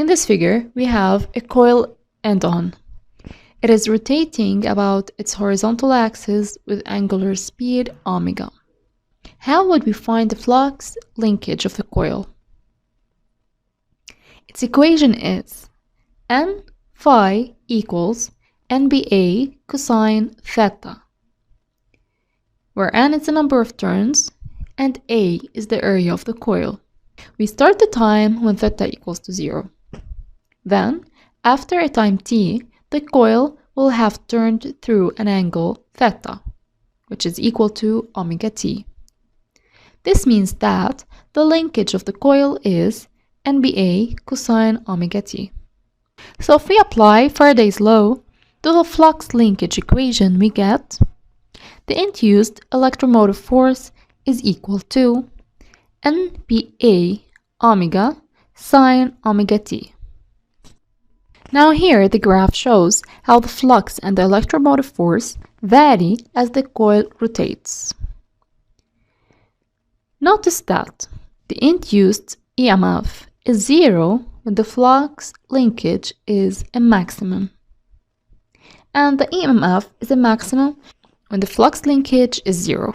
In this figure, we have a coil end-on. It is rotating about its horizontal axis with angular speed omega. How would we find the flux linkage of the coil? Its equation is n phi equals NBA cosine theta, where n is the number of turns and A is the area of the coil. We start the time when theta equals to 0. Then, after a time t, the coil will have turned through an angle theta, which is equal to omega t. This means that the linkage of the coil is NBA cosine omega t. So if we apply Faraday's law to the flux linkage equation, we get the induced electromotive force is equal to NBA omega sine omega t. Now here the graph shows how the flux and the electromotive force vary as the coil rotates. Notice that the induced EMF is 0 when the flux linkage is a maximum, and the EMF is a maximum when the flux linkage is 0.